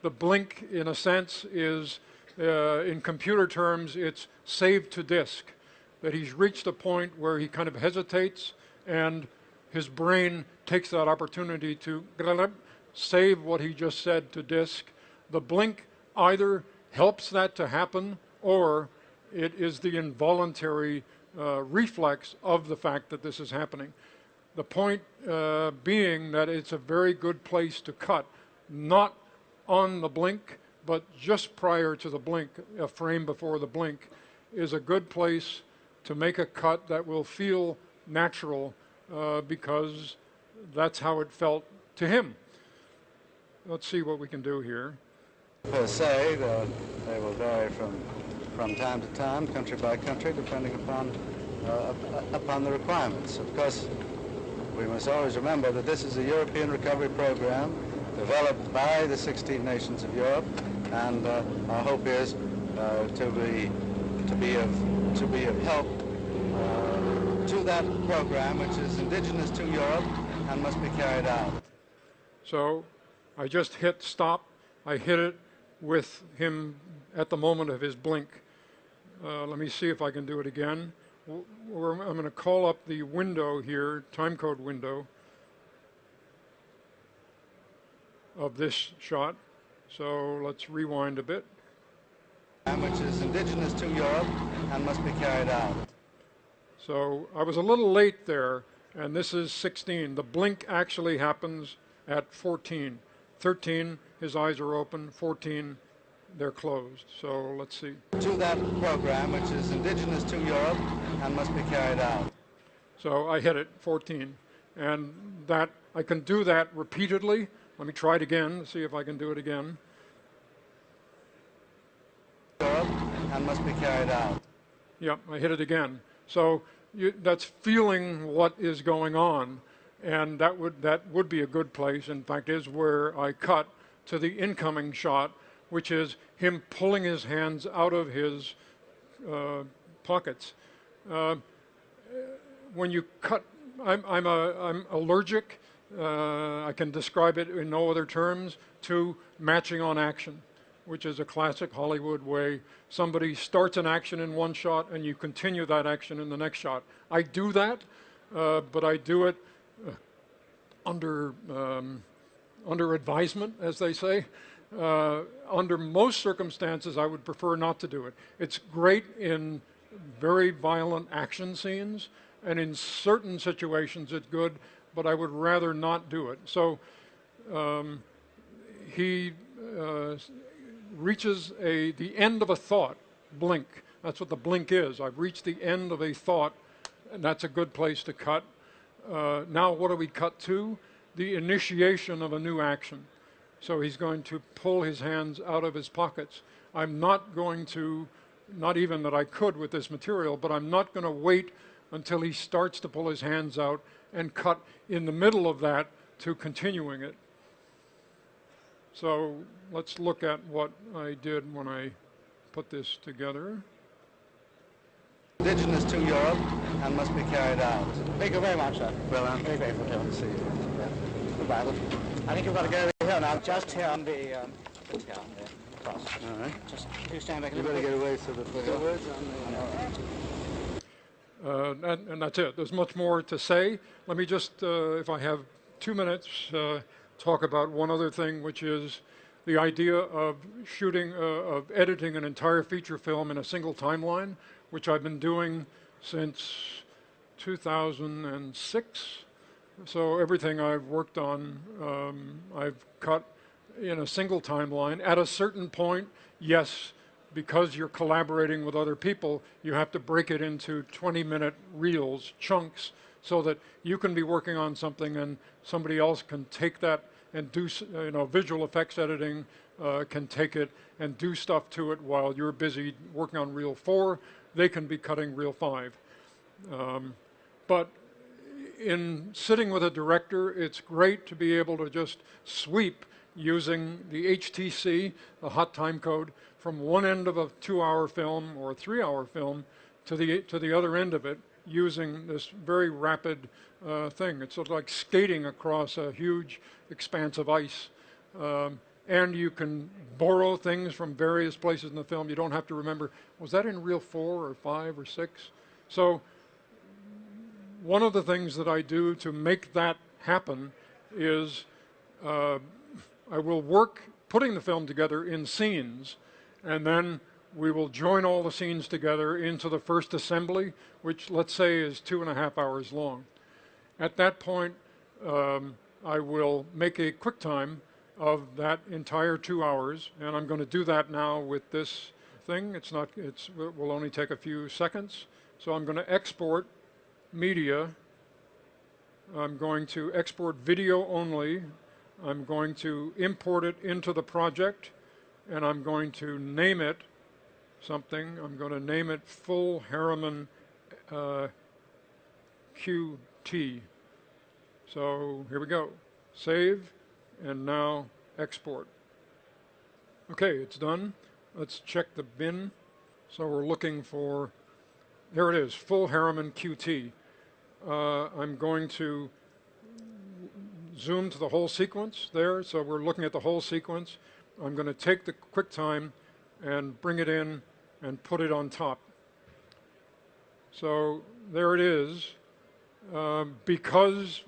The blink, in a sense, is, in computer terms, it's saved to disk. That he's reached a point where he kind of hesitates and his brain takes that opportunity to save what he just said to disk. The blink either helps that to happen or it is the involuntary reflex of the fact that this is happening. The point being that it's a very good place to cut, not on the blink, but just prior to the blink, a frame before the blink, is a good place to make a cut that will feel natural because that's how it felt to him. Let's see what we can do here. Per se, they will vary from time to time, country by country, depending upon the requirements. Of course, we must always remember that this is a European recovery program developed by the 16 nations of Europe, and our hope is to be of help to that program, which is indigenous to Europe and must be carried out. So I just hit stop. I hit it with him at the moment of his blink. Let me see if I can do it again. I'm going to call up the window here, timecode window of this shot. So let's rewind a bit. Which is indigenous to Europe and must be carried out. So I was a little late there, and this is 16. The blink actually happens at 14. 13, his eyes are open. 14, they're closed. So let's see. To that program, which is indigenous to Europe and must be carried out. So I hit it, 14. And that I can do that repeatedly. Let me try it again, see if I can do it again. Europe and must be carried out. Yep, I hit it again. So that's feeling what is going on. And that would be a good place, in fact, is where I cut to the incoming shot, which is him pulling his hands out of his pockets. When you cut, I'm allergic, I can describe it in no other terms, to matching on action, which is a classic Hollywood way. Somebody starts an action in one shot and you continue that action in the next shot. I do that, but I do it under advisement, as they say. Under most circumstances, I would prefer not to do it. It's great in very violent action scenes, and in certain situations it's good, but I would rather not do it. So he reaches the end of a thought, blink. That's what the blink is. I've reached the end of a thought, and that's a good place to cut. Now what do we cut to? The initiation of a new action. So he's going to pull his hands out of his pockets. I'm not going to, not even that I could with this material, but I'm not going to wait until he starts to pull his hands out and cut in the middle of that to continuing it. So let's look at what I did when I put this together. Indigenous to Europe and must be carried out. Thank you very much, sir. Well, I'm very grateful to you. see you. Goodbye. I think you've got to go over here now, just here on the cross. All right. Just do stand back a You little better bit. get away so that the words on the... And that's it. There's much more to say. Let me just, if I have 2 minutes, talk about one other thing, which is the idea of shooting, of editing an entire feature film in a single timeline, which I've been doing since 2006. So everything I've worked on, I've cut in a single timeline. At a certain point, yes, because you're collaborating with other people, you have to break it into 20-minute reels, chunks, so that you can be working on something and somebody else can take that and do, visual effects editing can take it and do stuff to it while you're busy working on reel 4. They can be cutting reel 5. But in sitting with a director, it's great to be able to just sweep using the HTC, the hot time code, from one end of a 2-hour film or a 3-hour film to the other end of it using this very rapid thing. It's sort of like skating across a huge expanse of ice. And you can borrow things from various places in the film. You don't have to remember, was that in reel 4 or 5 or 6? So one of the things that I do to make that happen is I will work putting the film together in scenes, and then we will join all the scenes together into the first assembly, which let's say is 2.5 hours long. At that point, I will make a QuickTime of that entire 2 hours, and I'm going to do that now with this thing. It will only take a few seconds. So I'm going to export media. I'm going to export video only. I'm going to import it into the project, and I'm going to name it something. I'm going to name it Full Harriman QT. So here we go. Save, and now export. Okay, it's done. Let's check the bin. So we're looking for, there it is, Full Harriman QT. I'm going to zoom to the whole sequence there, so we're looking at the whole sequence. I'm going to take the QuickTime and bring it in and put it on top. So there it is. Because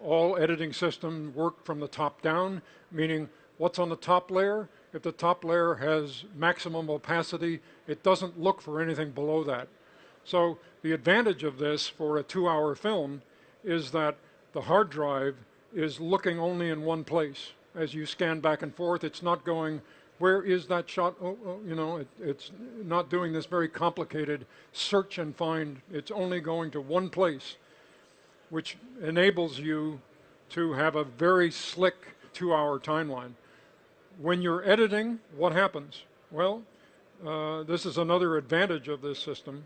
all editing systems work from the top down, meaning what's on the top layer? If the top layer has maximum opacity, it doesn't look for anything below that. So the advantage of this for a 2-hour film is that the hard drive is looking only in one place. As you scan back and forth, it's not going, where is that shot? It's not doing this very complicated search and find. It's only going to one place, which enables you to have a very slick 2-hour timeline. When you're editing, what happens? Well, this is another advantage of this system.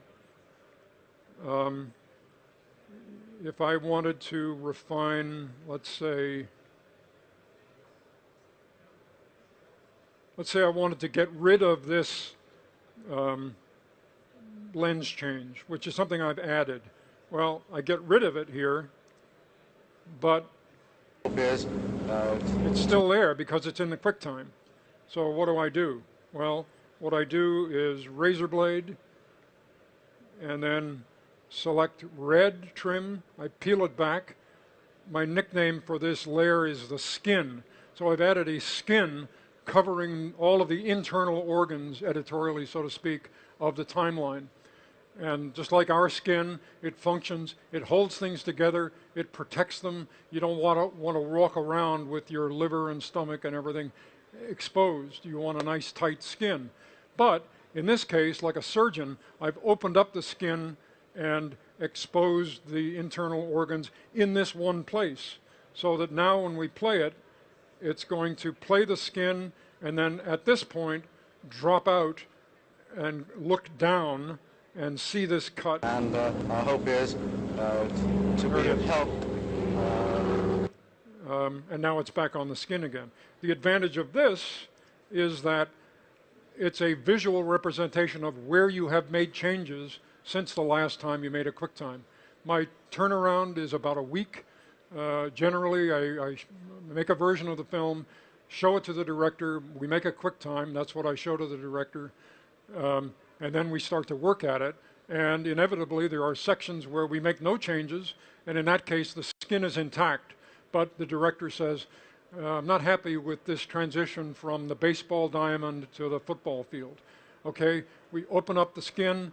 If I wanted to refine, let's say I wanted to get rid of this lens change, which is something I've added. Well, I get rid of it here, but it's still there because it's in the QuickTime. So what do? Well, what I do is razor blade, and then select red trim. I peel it back. My nickname for this layer is the skin. So I've added a skin covering all of the internal organs, editorially, so to speak, of the timeline. And just like our skin, it functions, it holds things together, it protects them. You don't want to walk around with your liver and stomach and everything exposed. You want a nice tight skin. But in this case, like a surgeon, I've opened up the skin and exposed the internal organs in this one place, so that now when we play it, it's going to play the skin and then at this point drop out and look down and see this cut. And our hope is to be of help. And now it's back on the skin again. The advantage of this is that it's a visual representation of where you have made changes since the last time you made a QuickTime. My turnaround is about a week. Generally, I make a version of the film, show it to the director, we make a QuickTime, that's what I show to the director, and then we start to work at it. And inevitably, there are sections where we make no changes, and in that case, the skin is intact. But the director says, I'm not happy with this transition from the baseball diamond to the football field. Okay, we open up the skin,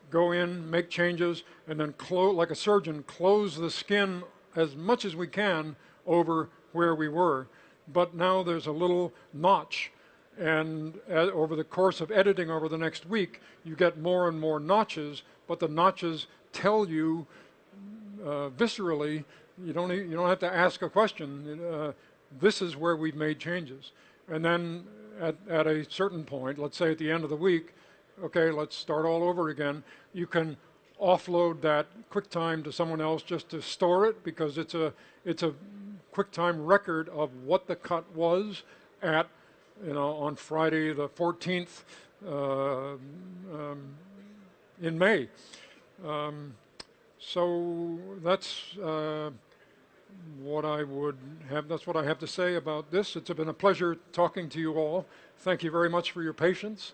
go in, make changes, and then like a surgeon, close the skin as much as we can over where we were. But now there's a little notch, and over the course of editing over the next week, you get more and more notches, but the notches tell you viscerally, you don't have to ask a question, this is where we've made changes. And then at a certain point, let's say at the end of the week, okay, let's start all over again. You can offload that QuickTime to someone else just to store it, because it's a QuickTime record of what the cut was at, on Friday the 14th in May. So that's what I would have. That's what I have to say about this. It's been a pleasure talking to you all. Thank you very much for your patience.